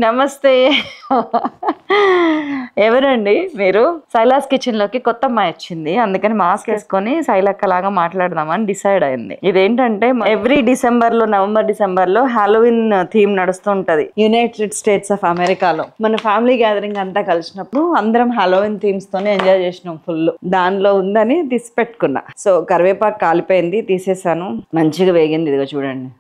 నమస్తే. ఎవరండి మీరు? శైలాస్ కిచెన్ లోకి కొత్త అమ్మాయి వచ్చింది, అందుకని మాస్క్ వేసుకొని శైలక్క లాగా మాట్లాడదామని డిసైడ్ అయింది. ఇదేంటంటే ఎవ్రీ డిసెంబర్ లో, నవంబర్ డిసెంబర్ లో హాలోవిన్ థీమ్ నడుస్తూ ఉంటది యునైటెడ్ స్టేట్స్ ఆఫ్ అమెరికాలో. మన ఫ్యామిలీ గ్యాదరింగ్ అంతా కలిసినప్పుడు అందరం హాలోవిన్ థీమ్స్ తోనే ఎంజాయ్ చేసినాం ఫుల్. దానిలో ఉందని తీసి పెట్టుకున్నా. సో కరివేపాకు కాలిపోయింది, తీసేసాను. మంచిగా వేగింది, ఇదిగో చూడండి.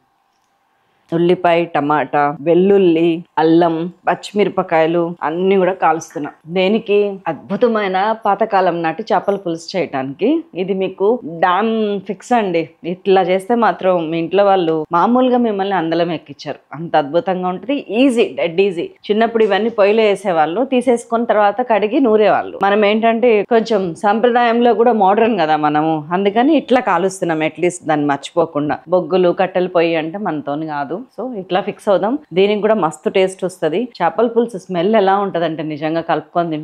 ఉల్లిపాయ, టమాటా, వెల్లుల్లి, అల్లం, పచ్చిమిరపకాయలు అన్ని కూడా కాలుస్తున్నా. దేనికి? అద్భుతమైన పాతకాలం నాటి చేపల పులుసు చేయటానికి. ఇది మీకు డామ్ ఫిక్స్ అండి. ఇట్లా చేస్తే మాత్రం మీ ఇంట్లో వాళ్ళు మామూలుగా మిమ్మల్ని అందలం ఎక్కించారు, అంత అద్భుతంగా ఉంటుంది. Easy, dead easy. చిన్నప్పుడు ఇవన్నీ పొయ్యిలో వేసేవాళ్ళు, తీసేసుకున్న తర్వాత కడిగి నూరేవాళ్ళు. మనం ఏంటంటే కొంచెం సంప్రదాయంలో కూడా మోడర్న్ కదా మనము, అందుకని ఇట్లా కాలుస్తున్నాం. అట్లీస్ట్ దాన్ని మర్చిపోకుండా. బొగ్గులు కట్టెలు పొయ్యి అంటే మనతోని కాదు. సో ఇట్లా ఫిక్స్ అవుదాం. దీనికి కూడా మస్తు టేస్ట్ వస్తుంది. చేపల పులుసు స్మెల్ ఎలా ఉంటది అంటే నిజంగా కలుపుకొని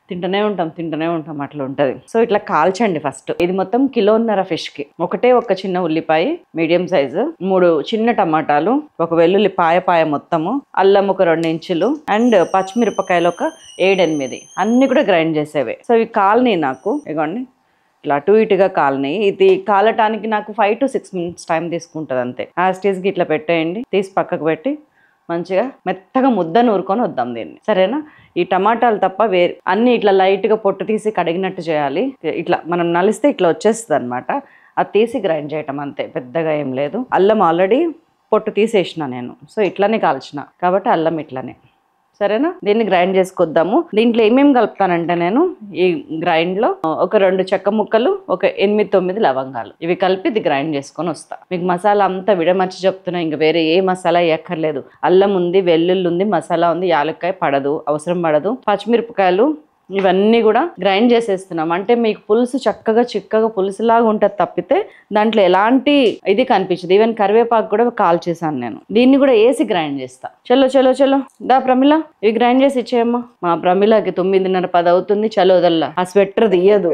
తింటూనే ఉంటాం అట్లా ఉంటది. సో ఇట్లా కాల్చండి ఫస్ట్. ఇది మొత్తం 1.5 కిలో ఫిష్ కి ఒక చిన్న ఉల్లిపాయ మీడియం సైజు, 3 చిన్న టమాటాలు, ఒక వెల్లుల్లి పాయ మొత్తము, అల్లం ఒక 2 ఇంచులు అండ్ పచ్చిమిరపకాయలు ఒక 7-8 అన్ని కూడా గ్రైండ్ చేసేవే. సో ఇవి కాలనీ నాకు ఇగోండి ఇట్లా అటు ఇటుగా కాలనీ. ఇది కాలటానికి నాకు 5 to 6 minutes టైం తీసుకుంటుంది అంతే. ఆ స్టేజ్కి ఇట్లా పెట్టేయండి, తీసి పక్కకు పెట్టి మంచిగా మెత్తగా ముద్ద నూరుకొని వద్దాం దీన్ని, సరేనా? ఈ టమాటాలు తప్ప వేరే అన్ని ఇట్లా లైట్గా పొట్టు తీసి కడిగినట్టు చేయాలి. ఇట్లా మనం నలిస్తే ఇట్లా వచ్చేస్తుంది అనమాట. అది తీసి గ్రైండ్ చేయటం అంతే, పెద్దగా ఏం లేదు. అల్లం ఆల్రెడీ పొట్టు తీసేసిన నేను, సో ఇట్లానే కాల్చిన కాబట్టి అల్లం ఇట్లానే, సరేనా? దీన్ని గ్రైండ్ చేసుకొద్దాము. దీంట్లో ఏమేమి కలుపుతానంటే నేను ఈ గ్రైండ్లో ఒక 2 చెక్క ముక్కలు, ఒక 8-9 లవంగాలు, ఇవి కలిపి ఇది గ్రైండ్ చేసుకొని వస్తా. మీకు మసాలా అంతా విడమర్చి చెప్తున్నా, ఇంకా వేరే ఏ మసాలా ఎక్కర్లేదు. అల్లం ఉంది, వెల్లుల్లి ఉంది, మసాలా ఉంది, యాలక్కాయ అవసరం పడదు, పచ్చిమిరపకాయలు ఇవన్నీ కూడా గ్రైండ్ చేసేస్తున్నాం. అంటే మీకు పులుసు చక్కగా చిక్కగా పులుసులాగా ఉంటుంది తప్పితే దాంట్లో ఎలాంటి ఇది కనిపించదు. ఈవెన్ కరివేపాకు కూడా కాల్ చేశాను నేను. దీన్ని కూడా వేసి గ్రైండ్ చేస్తా. చలో దా ప్రమిళ, ఇవి గ్రైండ్ చేసి ఇచ్చేయమ్మా. మా ప్రమిళకి 9:30-10 అవుతుంది. చలో వదల్లా, ఆ స్వెటర్ తీయదు.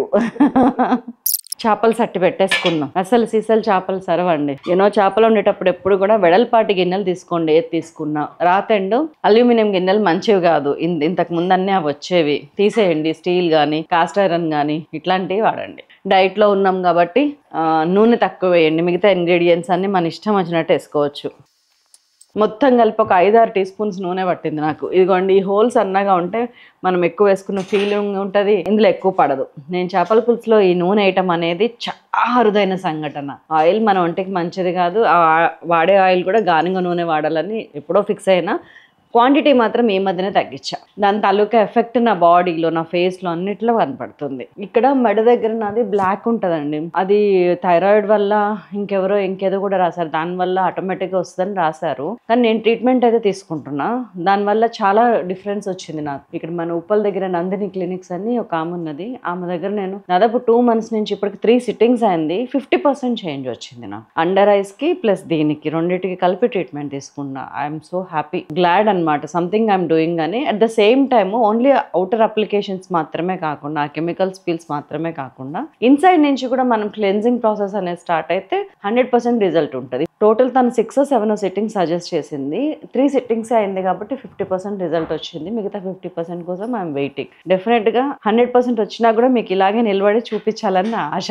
చేపలు సట్టి పెట్టేసుకుందాం. అసలు సీసలు చేపలు సరవండి. చేపలు ఉండేటప్పుడు ఎప్పుడు కూడా వెడల్పాటి గిన్నెలు తీసుకోండి. ఏది తీసుకున్నా రాతండు అల్యూమినియం గిన్నెలు మంచివి కాదు. ఇంతకు ముందు అన్నీ అవి వచ్చేవి, తీసేయండి. స్టీల్ కానీ కాస్ట్ ఐరన్ కానీ ఇట్లాంటివి వాడండి. డైట్లో ఉన్నాం కాబట్టి నూనె తక్కువ వేయండి. మిగతా ఇంగ్రీడియంట్స్ అన్ని మన ఇష్టం వచ్చినట్టు వేసుకోవచ్చు. మొత్తం కలిపి ఒక 5-6 టీ స్పూన్స్ నూనె పట్టింది నాకు. ఇదిగోండి, ఈ హోల్స్ అన్నగా ఉంటే మనం ఎక్కువ వేసుకున్న ఫీలింగ్ ఉంటుంది, ఇందులో ఎక్కువ పడదు. నేను చేపల పులుసులో ఈ నూనె వేయటం అనేది చాలా అరుదైన సంఘటన. ఆయిల్ మన ఒంటికి మంచిది కాదు, వాడే ఆయిల్ కూడా గానుగ నూనె వాడాలని ఎప్పుడో ఫిక్స్ అయినా. క్వాంటిటీ మాత్రం ఈ మధ్యనే తగ్గించా. దాని తాలూకా ఎఫెక్ట్ నా బాడీలో, నా ఫేస్లో అన్నిట్లో కనపడుతుంది. ఇక్కడ మెడ దగ్గర నాది బ్లాక్ ఉంటుందండి. అది థైరాయిడ్ వల్ల ఇంకేదో కూడా రాశారు, దానివల్ల ఆటోమేటిక్గా వస్తుందని రాశారు. కానీ నేను ట్రీట్మెంట్ అయితే తీసుకుంటున్నా, దానివల్ల చాలా డిఫరెన్స్ వచ్చింది నాకు. ఇక్కడ మన ఉప్పల్ దగ్గర నందిని క్లినిక్స్ అని ఒక ఆమె ఉన్నది, ఆమె దగ్గర నేను దాదాపు 2 months నుంచి ఇప్పటికి 3 sittings అయింది. 50% చేంజ్ వచ్చింది నాకు. అండర్ ఐస్ కి ప్లస్ దీనికి రెండింటికి కలిపి ట్రీట్మెంట్ తీసుకున్నా. ఐఎమ్ సో హ్యాపీ, గ్లాడ్ అనమాట. సంథింగ్ ఐఎమ్ డూయింగ్ అని. At the same time only outer applications మాత్రమే కాకుండా, కెమికల్స్ పీల్స్ మాత్రమే కాకుండా ఇన్సైడ్ నుంచి కూడా మనం క్లెన్జింగ్ ప్రాసెస్ అనేది స్టార్ట్ అయితే 100% రిజల్ట్ ఉంటుంది. టోటల్ తను 6-7 సిట్టింగ్స్ సజెస్ట్ చేసింది. 3 sittings అయింది కాబట్టి 50% రిజల్ట్ వచ్చింది. మిగతా 50% కోసం ఐఎమ్ వెయిటింగ్. డెఫినెట్గా 100% వచ్చినా కూడా మీకు ఇలాగే నిలబడి చూపించాలని ఆశ.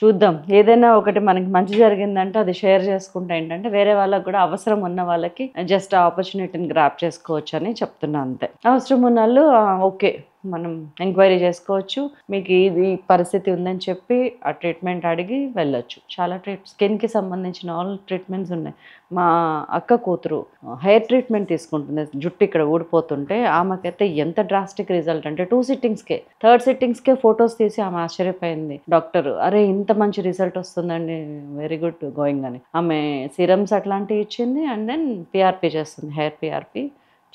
చూద్దాం, ఏదైనా ఒకటి మనకి మంచి జరిగిందంటే అది షేర్ చేసుకుంటే ఏంటంటే వేరే వాళ్ళకి కూడా, అవసరం ఉన్న వాళ్ళకి జస్ట్ ఆపర్చునిటీని గ్రాప్ చేసుకోవచ్చు అని చెప్తున్నా అంతే. అవసరం ఉన్న వాళ్ళు ఓకే మనం ఎంక్వైరీ చేసుకోవచ్చు. మీకు ఇది పరిస్థితి ఉందని చెప్పి ఆ ట్రీట్మెంట్ అడిగి వెళ్ళొచ్చు. చాలా స్కిన్కి సంబంధించిన ఆల్ ట్రీట్మెంట్స్ ఉన్నాయి. మా అక్క కూతురు హెయిర్ ట్రీట్మెంట్ తీసుకుంటుంది, జుట్టు ఇక్కడ ఊడిపోతుంటే ఆమెకైతే ఎంత డ్రాస్టిక్ రిజల్ట్ అంటే 2 sittings-కే 3rd sittings-కే ఫొటోస్ తీసి ఆమె ఆశ్చర్యపోయింది. డాక్టర్, అరే ఇంత మంచి రిజల్ట్ వస్తుందండి, వెరీ గుడ్ గోయింగ్ అని. ఆమె సిరమ్స్ అట్లాంటివి ఇచ్చింది అండ్ దెన్ పిఆర్పి చేస్తుంది, హెయిర్ పిఆర్పి.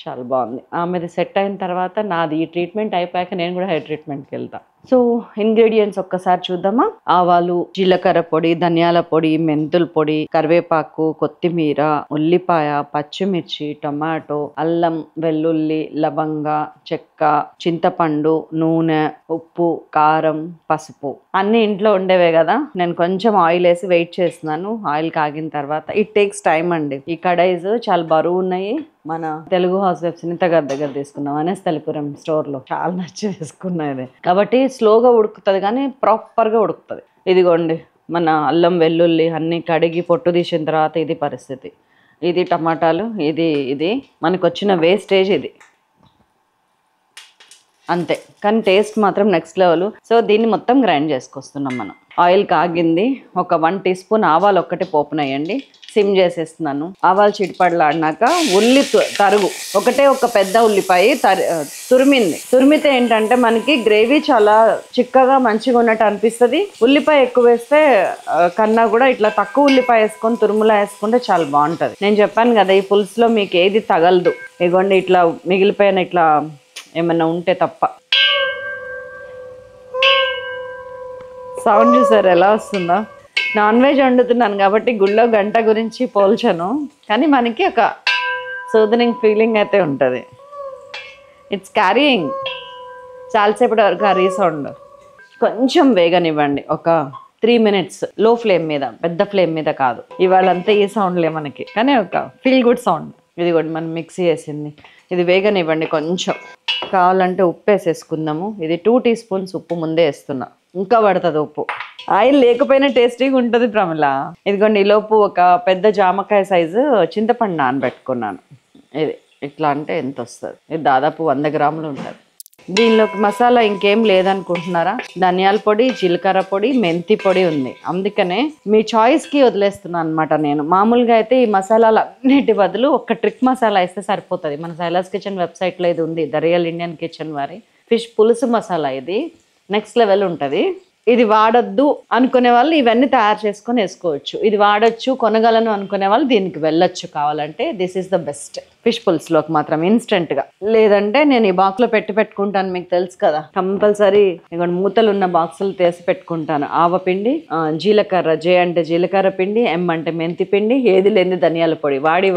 చాలా బాగుంది. ఆమెది సెట్ అయిన తర్వాత నాది ఈ ట్రీట్మెంట్ అయిపోయాక నేను కూడా హెయిర్ ట్రీట్మెంట్కి వెళ్తాను. సో ఇంగ్రీడియంట్స్ ఒక్కసారి చూద్దామా. ఆవాలు, జీలకర్ర పొడి, ధనియాల పొడి, మెంతుల పొడి, కరివేపాకు, కొత్తిమీర, ఉల్లిపాయ, పచ్చిమిర్చి, టొమాటో, అల్లం, వెల్లుల్లి, లవంగ, చెక్క, చింతపండు, నూనె, ఉప్పు, కారం, పసుపు అన్ని ఇంట్లో ఉండేవే కదా. నేను కొంచెం ఆయిల్ వేసి వెయిట్ చేస్తున్నాను. ఆయిల్ కాగిన తర్వాత ఇట్ టేక్స్ టైం అండి. ఈ కడాయిస్ చాలా బరువు ఉన్నాయి, మన తెలుగు హౌస్ వైఫ్ సునీత గారి దగ్గర తీసుకున్నాం అనేస్తలిపురం స్టోర్లో, చాలా నచ్చి తీసుకున్నది. కాబట్టి స్లోగా ఉడుకుతుంది కానీ ప్రాపర్గా ఉడుకుతుంది. ఇదిగోండి మన అల్లం వెల్లుల్లి అన్నీ కడిగి పొట్టు తీసిన తర్వాత ఇది పరిస్థితి. ఇది టమాటాలు, ఇది మనకు వచ్చిన వేస్టేజ్ ఇది అంతే. కానీ టేస్ట్ మాత్రం నెక్స్ట్ లెవెల్. సో దీన్ని మొత్తం గ్రైండ్ చేసుకొస్తున్నాం మనం. ఆయిల్ కాగింది, ఒక 1 టీ స్పూన్ ఆవాలు ఒక్కటి పోపునేయండి, సిమ్ చేసేస్తున్నాను. ఆవాలు చిటిపడలాడినాక ఉల్లి తరుగు ఒకటే ఒక పెద్ద ఉల్లిపాయ తురిమితే ఏంటంటే మనకి గ్రేవీ చాలా చిక్కగా మంచిగా ఉన్నట్టు అనిపిస్తుంది. ఉల్లిపాయ ఎక్కువ వేస్తే కన్నా కూడా ఇట్లా తక్కువ ఉల్లిపాయ వేసుకొని తురుములా వేసుకుంటే చాలా బాగుంటుంది. నేను చెప్పాను కదా ఈ పులుసులో మీకు ఏది తగలదు. ఇదిగోండి ఇట్లా మిగిలిపోయిన ఇట్లా ఏమన్నా ఉంటే తప్ప. సౌండ్ చూసారు ఎలా వస్తుందో. నాన్ వెజ్ వండుతున్నాను కాబట్టి గుళ్ళో గంట గురించి పోల్చను, కానీ మనకి ఒక సూదనింగ్ ఫీలింగ్ అయితే ఉంటుంది. It's carrying. చాలాసేపటి వరకు ఆ రీసౌండ్ కొంచెం వేగనివ్వండి, ఒక 3 మినిట్స్ లో ఫ్లేమ్ మీద, పెద్ద ఫ్లేమ్ మీద కాదు. ఇవాళంతా ఈ సౌండ్లే మనకి, కానీ ఒక ఫీల్ గుడ్ సౌండ్. ఇది కూడా మనం మిక్సీ వేసింది, ఇది వేగనివ్వండి. కొంచెం కావాలంటే ఉప్పు వేసేసుకుందాము. ఇది 2 టీ స్పూన్స్ ఉప్పు ముందే వేస్తున్నా, ఇంకా పడుతుంది ఉప్పు. ఆయిల్ లేకపోయినా టేస్టీగా ఉంటుంది ప్రమిళ. ఇదిగోండి ఈలోపు ఒక పెద్ద జామకాయ సైజు చింతపండు నానబెట్టుకున్నాను. ఇది ఇట్లా అంటే ఎంత వస్తుంది, ఇది దాదాపు 100 గ్రాములు ఉంటుంది. దీనిలోకి మసాలా ఇంకేం లేదనుకుంటున్నారా? ధనియాల పొడి, జీలకర్ర పొడి, మెంతి పొడి ఉంది. అందుకనే మీ చాయిస్కి వదిలేస్తున్నాను అనమాట. నేను మామూలుగా అయితే ఈ మసాలాలు అన్నిటి బదులు ఒక ట్రిక్ మసాలా వేస్తే సరిపోతుంది. మన సైలాస్ కిచెన్ వెబ్సైట్లో ఇది ఉంది, ద రియల్ ఇండియన్ కిచెన్ వారి ఫిష్ పులుసు మసాలా. ఇది నెక్స్ట్ లెవెల్ ఉంటుంది. ఇది వాడొద్దు అనుకునే వాళ్ళు ఇవన్నీ తయారు చేసుకొని వేసుకోవచ్చు. ఇది వాడచ్చు కొనగలను అనుకునే వాళ్ళు దీనికి వెళ్ళొచ్చు కావాలంటే. This is the best fish పులుసులోకి మాత్రం ఇన్స్టెంట్గా. లేదంటే నేను ఈ బాక్స్లో పెట్టుకుంటాను, మీకు తెలుసు కదా. కంపల్సరీ ఇక్కడ మూతలు ఉన్న బాక్సులు తీసి పెట్టుకుంటాను. ఆవపిండి, జీలకర్ర, జే అంటే జీలకర్ర పిండి, ఎం అంటే మెంతి పిండి, ఏది లేని ధనియాల పొడి వాడి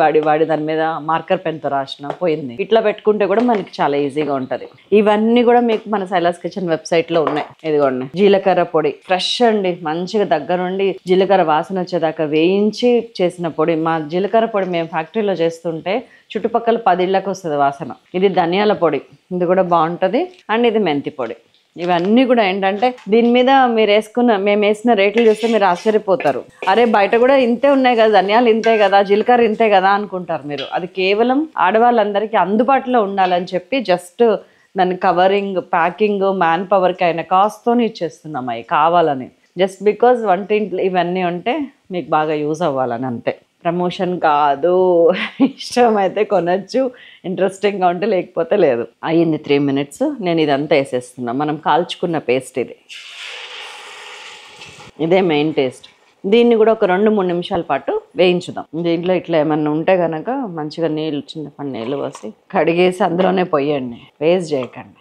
దాని మీద మార్కర్ పెన్తో రాసిన పోయింది. ఇట్లా పెట్టుకుంటే కూడా మనకి చాలా ఈజీగా ఉంటుంది. ఇవన్నీ కూడా మీకు మన సైలాస్ కిచెన్ వెబ్సైట్లో ఉన్నాయి. ఇదిగోండి జీలకర్ర పొడి ఫ్రెష్ అండి, మంచిగా దగ్గరుండి జీలకర్ర వాసన వచ్చేదాకా వేయించి చేసిన పొడి. మా జీలకర్ర పొడి మేము ఫ్యాక్టరీలో చేస్తుంటే చుట్టుపక్కల 10 ఇళ్ళకి వస్తుంది వాసన. ఇది ధనియాల పొడి, ఇది కూడా బాగుంటుంది. అండ్ ఇది మెంతి పొడి. ఇవన్నీ కూడా ఏంటంటే దీని మీద మేము వేసిన రేట్లు చూస్తే మీరు ఆశ్చర్యపోతారు. అరే బయట కూడా ఇంతే ఉన్నాయి కదా, ధనియాలు ఇంతే కదా, జీలకర్ర ఇంతే కదా అనుకుంటారు మీరు. అది కేవలం ఆడవాళ్ళందరికీ అందుబాటులో ఉండాలని చెప్పి జస్ట్ దాని కవరింగ్, ప్యాకింగ్, మ్యాన్ పవర్కి అయిన కాస్ట్తో ఇచ్చేస్తున్నాం అవి కావాలని. జస్ట్ బికాజ్ వంటింట్లో ఇవన్నీ ఉంటే మీకు బాగా యూజ్ అవ్వాలని, అంతే. ప్రమోషన్ కాదు, ఇష్టమైతే కొనచ్చు, ఇంట్రెస్టింగ్గా ఉంటే, లేకపోతే లేదు. అయ్యింది 3 మినిట్స్. నేను ఇదంతా వేసేస్తున్నా. మనం కాల్చుకున్న పేస్ట్ ఇది, ఇదే మెయిన్ టేస్ట్. దీన్ని కూడా ఒక 2-3 నిమిషాల పాటు వేయించుదాం. దీంట్లో ఇట్లా ఏమన్నా ఉంటే కనుక మంచిగా చింతపండు నీళ్ళు పోసి కడిగేసి అందులోనే పొయ్యండి, వేస్ట్ చేయకండి.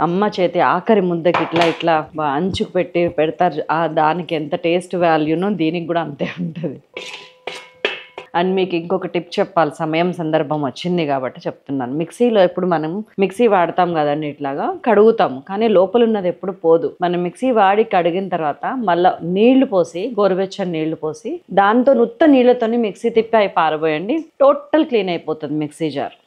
అమ్మ చేతి ఆఖరి ముద్దకి ఇట్లా అంచుకు పెడతారు. దానికి ఎంత టేస్ట్ వాల్యూనో దీనికి కూడా అంతే ఉంటుంది. అండ్ మీకు ఇంకొక టిప్ చెప్పాలి, సమయం సందర్భం వచ్చింది కాబట్టి చెప్తున్నాను. మిక్సీలో ఎప్పుడు మనం మిక్సీ వాడతాం కదండి, ఇట్లాగా కడుగుతాము, కానీ లోపల ఉన్నది ఎప్పుడు పోదు. మనం మిక్సీ వాడి కడిగిన తర్వాత మళ్ళీ నీళ్లు పోసి, గోరువెచ్చని నీళ్లు పోసి దాంతో ఉత్త నీళ్ళతోని మిక్సీ తిప్పి అవి పారబోయండి, టోటల్ క్లీన్ అయిపోతుంది mixie jar.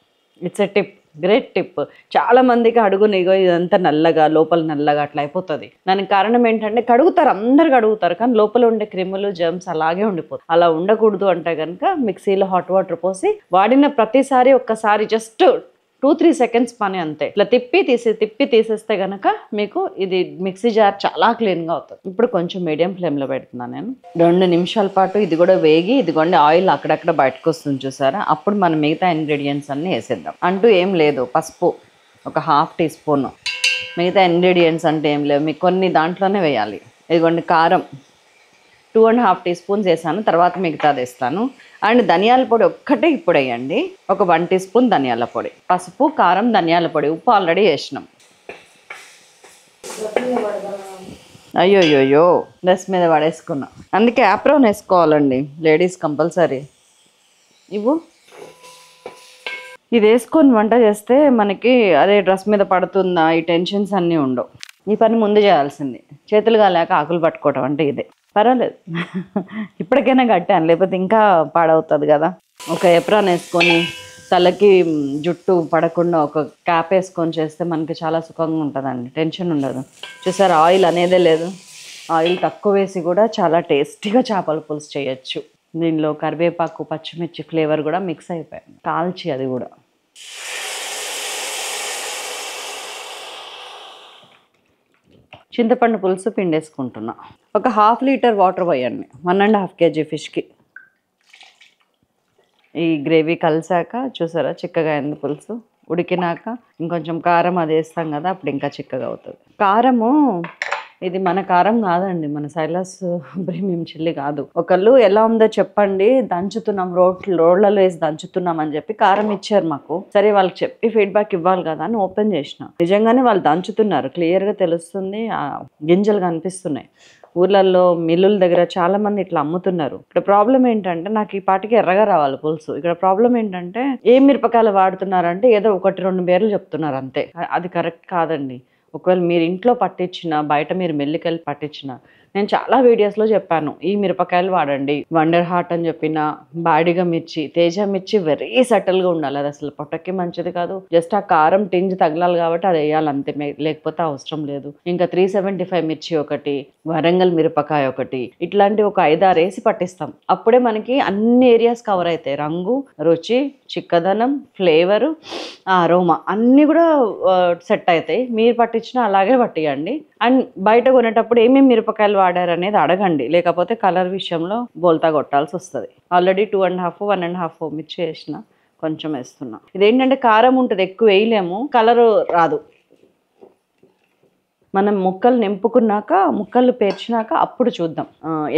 It's a tip, great tip. చాలా మందికి అడుగునిగో ఇదంతా నల్లగా, లోపల నల్లగా అట్లా అయిపోతుంది. దానికి కారణం ఏంటంటే కడుగుతారు, అందరు కడుగుతారు, కానీ లోపల ఉండే క్రిములు, జర్మ్స్ అలాగే ఉండిపోతాయి. అలా ఉండకూడదు అంటే కనుక మిక్సీలో హాట్ వాటర్ పోసి వాడిన ప్రతిసారి ఒక్కసారి జస్ట్ 2-3 సెకండ్స్ పని అంతే. ఇట్లా తిప్పి తీసేస్తే కనుక మీకు ఇది మిక్సీ జార్ చాలా క్లీన్గా అవుతుంది. ఇప్పుడు కొంచెం మీడియం ఫ్లేమ్లో పెడుతున్నాను నేను. 2 నిమిషాల పాటు ఇది కూడా వేగి, ఇదిగోండి ఆయిల్ అక్కడక్కడ బయటకు వస్తుంది చూసారా. అప్పుడు మనం మిగతా ఇంగ్రీడియంట్స్ అన్నీ వేసేద్దాం. అంటూ ఏం లేదు, పసుపు ఒక 1/2 టీ స్పూన్, మిగతా ఇంగ్రీడియంట్స్ అంటే ఏం లేవు, మీకు కొన్ని దాంట్లోనే వేయాలి. ఇదిగోండి కారం 2.5 టీ స్పూన్స్ వేసాను, తర్వాత మిగతాది వేస్తాను. అండ్ ధనియాల పొడి ఒక్కటే ఇప్పుడు వేయండి, ఒక 1 టీ స్పూన్ ధనియాల పొడి. పసుపు, కారం, ధనియాల పొడి, ఉప్పు ఆల్రెడీ వేసినాం. అయ్యోయ్యో డ్రెస్ మీద పడేసుకున్నాం, అందుకే యాప్రోన్ వేసుకోవాలండి లేడీస్ కంపల్సరీ. ఇది వేసుకొని వంట చేస్తే మనకి అదే డ్రెస్ మీద పడుతుందా ఈ టెన్షన్స్ అన్నీ ఉండవు. ఈ పని ముందు చేయాల్సింది, చేతులు కాలేక ఆకులు పట్టుకోవటం అంటే ఇదే. పర్వాలేదు ఇప్పటికైనా కట్టాను, లేకపోతే ఇంకా పాడవుతుంది కదా. ఒక ఎప్రాన్ వేసుకొని తలకి జుట్టు పడకుండా ఒక క్యాప్ వేసుకొని చేస్తే మనకి చాలా సుఖంగా ఉంటుందండి, టెన్షన్ ఉండదు. చూసారు ఆయిల్ అనేదే లేదు, ఆయిల్ తక్కువ వేసి కూడా చాలా టేస్టీగా చేపల పులుసు చేయొచ్చు. దీనిలో కరివేపాకు పచ్చిమిర్చి ఫ్లేవర్ కూడా మిక్స్ అయిపోయింది, కాల్చి అది కూడా. చింతపండు పులుసు పిండేసుకుంటున్నా. ఒక 1/2 లీటర్ వాటర్ పోయండి 1.5 kg ఫిష్కి. ఈ గ్రేవీ కలిసాక చూసారా చిక్కగా అయింది పులుసు. ఉడికినాక ఇంకొంచెం కారం అది వేస్తాం కదా, అప్పుడు ఇంకా చిక్కగా అవుతుంది. కారము ఇది మన కారం కాదండి, మన సైలాస్ ప్రీమియం చిల్లీ కాదు. ఒకళ్ళు ఎలా ఉందో చెప్పండి, దంచుతున్నాం రోడ్లలో వేసి దంచుతున్నాం అని చెప్పి కారం ఇచ్చారు మాకు. సరే వాళ్ళకి చెప్పి ఫీడ్బ్యాక్ ఇవ్వాలి కదా అని ఓపెన్ చేసిన. నిజంగానే వాళ్ళు దంచుతున్నారు, క్లియర్గా తెలుస్తుంది, ఆ గింజలు కనిపిస్తున్నాయి. ఊర్లలో మిల్లుల దగ్గర చాలా మంది ఇట్లా అమ్ముతున్నారు. ఇక్కడ ప్రాబ్లం ఏంటంటే నాకు ఈ పాటికి ఎర్రగా రావాలి పులుసు. ఇక్కడ ప్రాబ్లం ఏంటంటే ఏం మిరపకాయలు వాడుతున్నారంటే ఏదో 1-2 పేర్లు చెప్తున్నారు అంతే. అది కరెక్ట్ కాదండి. ఒకవేళ మీరు ఇంట్లో పట్టించిన, బయట మీరు మెల్లికెళ్ళి పట్టించిన, నేను చాలా వీడియోస్లో చెప్పాను ఈ మిరపకాయలు వాడండి. వండర్ హార్ట్ అని చెప్పిన, బాడిగ మిర్చి, తేజ మిర్చి వెరీ సటిల్గా ఉండాలి, అది అసలు పొట్టకి మంచిది కాదు. జస్ట్ ఆ కారం టింజ్ తగలాలి కాబట్టి అది వేయాలి అంతే, లేకపోతే అవసరం లేదు. ఇంకా 375 మిర్చి ఒకటి, వరంగల్ మిరపకాయ ఒకటి, ఇట్లాంటి ఒక 5-6 వేసి పట్టిస్తాం. అప్పుడే మనకి అన్ని ఏరియాస్ కవర్ అవుతాయి. రంగు, రుచి, చిక్కదనం, ఫ్లేవరు, అరోమా అన్నీ కూడా సెట్ అవుతాయి. మీరు పట్టించినా అలాగే పట్టియండి. అండ్ బయట కొనేటప్పుడు ఏమేమి మిరపకాయలు వాడారు అనేది అడగండి, లేకపోతే కలర్ విషయంలో బోల్తా కొట్టాల్సి వస్తుంది. ఆల్రెడీ 2.5-1.5 మిర్చి వేసిన, కొంచెం వేస్తున్నా. ఇదేంటంటే కారం ఉంటుంది, ఎక్కువ వేయలేము, కలరు రాదు. మనం ముక్కలు నింపుకున్నాక, ముక్కలు పేర్చినాక అప్పుడు చూద్దాం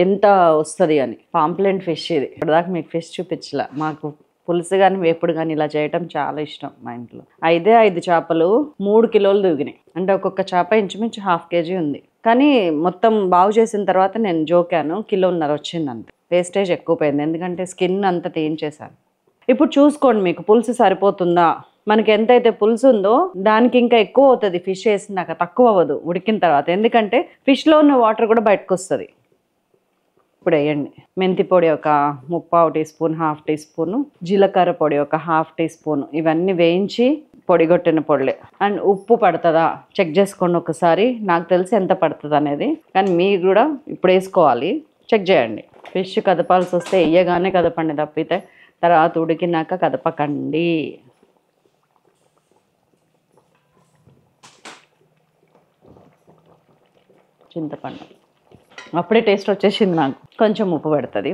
ఎంత వస్తుంది అని. పాంప్లెంట్ ఫిష్ ఇది. ఇప్పటిదాకా మీకు ఫిష్ చూపించలే. మాకు పులుసు కానీ వేపుడు కానీ ఇలా చేయటం చాలా ఇష్టం మా ఇంట్లో. 5 చేపలు 3 కిలోలు దిగినాయి. అంటే ఒక్కొక్క చేప ఇంచుమించు 1/2 kg ఉంది. కానీ మొత్తం బాగు చేసిన తర్వాత నేను జోకాను, 1.5 కిలో వచ్చింది అంతే. వేస్టేజ్ ఎక్కువ పోయింది, ఎందుకంటే స్కిన్ అంతా తీయించేసాను. ఇప్పుడు చూసుకోండి మీకు పులుసు సరిపోతుందా. మనకి ఎంతైతే పులుసు ఉందో దానికి ఇంకా ఎక్కువ అవుతుంది ఫిష్ వేసినాక, తక్కువ అవ్వదు ఉడికిన తర్వాత. ఎందుకంటే ఫిష్లో ఉన్న వాటర్ కూడా బయటకు వస్తుంది. ఇప్పుడు వేయండి మెంతి పొడి ఒక 1/4 టీస్పూన్, 1/2 టీస్పూను, జీలకర్ర పొడి ఒక 1/2 టీస్పూన్. ఇవన్నీ వేయించి పొడిగొట్టిన పొడిలే. అండ్ ఉప్పు పడుతుందా చెక్ చేసుకోండి ఒకసారి, నాకు తెలిసి ఎంత పడుతుంది అనేది, కానీ మీరు కూడా ఇప్పుడు వేసుకోవాలి, చెక్ చేయండి. ఫిష్ కదపాల్సి వస్తే వేయగానే కదపండి, తప్పితే తర్వాత ఉడికినాక కదపకండి. చింతపండు అప్పుడే టేస్ట్ వచ్చేసింది నాకు. కొంచెం ఉప్పు పడుతుంది.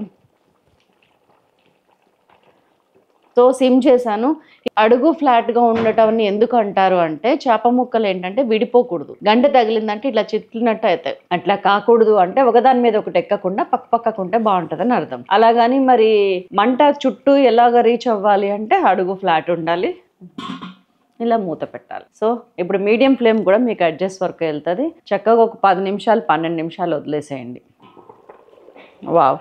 సో సిమ్ చేశాను. అడుగు ఫ్లాట్గా ఉండటం ఎందుకు అంటారు అంటే, చేప ముక్కలు ఏంటంటే విడిపోకూడదు. గంట తగిలిందంటే ఇట్లా చిట్లినట్టు అవుతాయి. అట్లా కాకూడదు అంటే ఒకదాని మీద ఒకటి ఎక్కకుండా పక్కకుంటే బాగుంటుందని అర్థం. అలాగని మరి మంట చుట్టూ ఎలాగ రీచ్ అవ్వాలి అంటే అడుగు ఫ్లాట్ ఉండాలి, ఇలా మూత పెట్టాలి. సో ఇప్పుడు మీడియం ఫ్లేమ్ కూడా మీకు అడ్జస్ట్ వరకు వెళ్తుంది. చక్కగా ఒక 10 నిమిషాలు 12 నిమిషాలు వదిలేసేయండి. వావ్,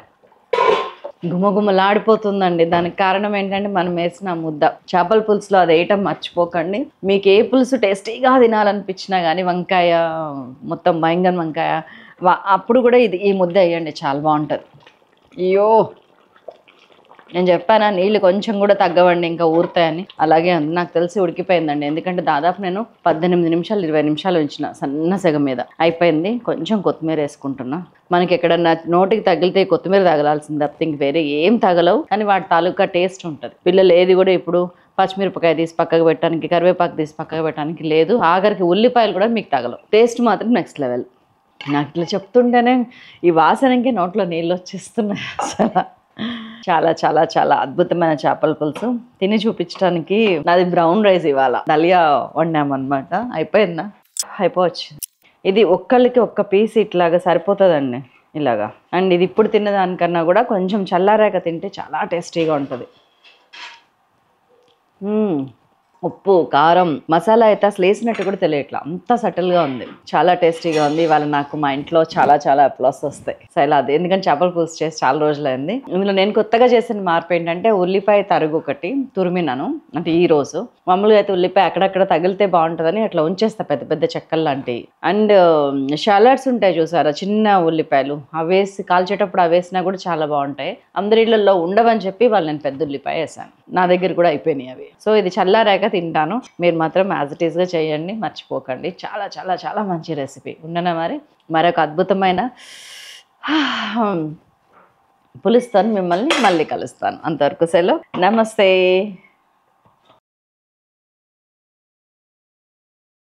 గుమగుమలాడిపోతుందండి. దానికి కారణం ఏంటంటే మనం వేసిన ముద్ద. చేపల పులుసులో అది వేయటం మర్చిపోకండి. మీకు ఏ పులుసు టేస్టీగా తినాలనిపించినా కానీ, వంకాయ మొత్తం మైంగన్ వంకాయ, అప్పుడు కూడా ఈ ముద్ద వేయండి, చాలా బాగుంటుంది. అయ్యో నేను చెప్పానా నీళ్ళు కొంచెం కూడా తగ్గవండి, ఇంకా ఊరుతాయని. అలాగే ఉంది, నాకు తెలిసి ఉడికిపోయిందండి. ఎందుకంటే దాదాపు నేను 18 నిమిషాలు 20 నిమిషాలు ఉంచిన సన్న సెగ మీద. అయిపోయింది. కొంచెం కొత్తిమీర వేసుకుంటున్నా. మనకి ఎక్కడన్నా నోటికి తగిలితే కొత్తిమీర తగలాల్సింది తప్పితే ఇంక వేరే ఏం తగలవు, కానీ వాటి తాలూకా టేస్ట్ ఉంటుంది. పిల్లలు ఏది కూడా ఇప్పుడు పచ్చిమిరపకాయ తీసి పక్కకు పెట్టడానికి, కరివేపాకు తీసి పక్కకు పెట్టడానికి లేదు. ఆఖరికి ఉల్లిపాయలు కూడా మీకు తగలవు. టేస్ట్ మాత్రం నెక్స్ట్ లెవెల్. నాకు ఇట్లా చెప్తుంటేనే ఈ వాసనకి నోట్లో నీళ్ళు వచ్చేస్తున్నాయి. అసలు చాలా చాలా చాలా అద్భుతమైన చేపల పులుసు. తిని చూపించడానికి నాది బ్రౌన్ రైస్, ఇవాళ దలియా వండామన్నమాట. అయిపోయిందా? అయిపోవచ్చు. ఇది ఒక్కళ్ళకి ఒక్క పీస్ ఇట్లాగా సరిపోతుందండి ఇలాగా. అండ్ ఇది ఇప్పుడు తిన్నదానికన్నా కూడా కొంచెం చల్లారాక తింటే చాలా టేస్టీగా ఉంటుంది. ఉప్పు కారం మసాలా అయితే అసలు వేసినట్టు కూడా తెలియట్లా, అంత సటిల్గా ఉంది, చాలా టేస్టీగా ఉంది. ఇవాళ నాకు మా ఇంట్లో చాలా చాలా ప్లస్ వస్తాయి. సో ఇలా అది ఎందుకంటే చేపల పులుసు చేసి చాలా రోజులైంది. ఇందులో నేను కొత్తగా చేసిన మార్పు ఏంటంటే ఉల్లిపాయ తరుగు ఒకటి తురిమినాను, అంటే ఈ రోజు. మామూలుగా అయితే ఉల్లిపాయ అక్కడక్కడ తగిలితే బాగుంటుందని అట్లా ఉంచేస్తా పెద్ద పెద్ద చెక్కలు లాంటివి. అండ్ షాలడ్స్ ఉంటాయి చూసారా, చిన్న ఉల్లిపాయలు, అవి వేసి కాల్చేటప్పుడు అవి వేసినా కూడా చాలా బాగుంటాయి. అందరి ఇళ్లలో ఉండవని చెప్పి వాళ్ళు నేను పెద్ద ఉల్లిపాయ వేసాను, నా దగ్గర కూడా అయిపోయినాయి అవి. సో ఇది చల్లారాక తింటాను, మీరు మాత్రం యాజ్ ఇట్ ఈస్గా చేయండి, మర్చిపోకండి. చాలా చాలా చాలా మంచి రెసిపీ. ఉండనా మరి మరొక అద్భుతమైన పులుస్తాను, మిమ్మల్ని మళ్ళీ కలుస్తాను. అంతవరకు సెలవు, నమస్తే.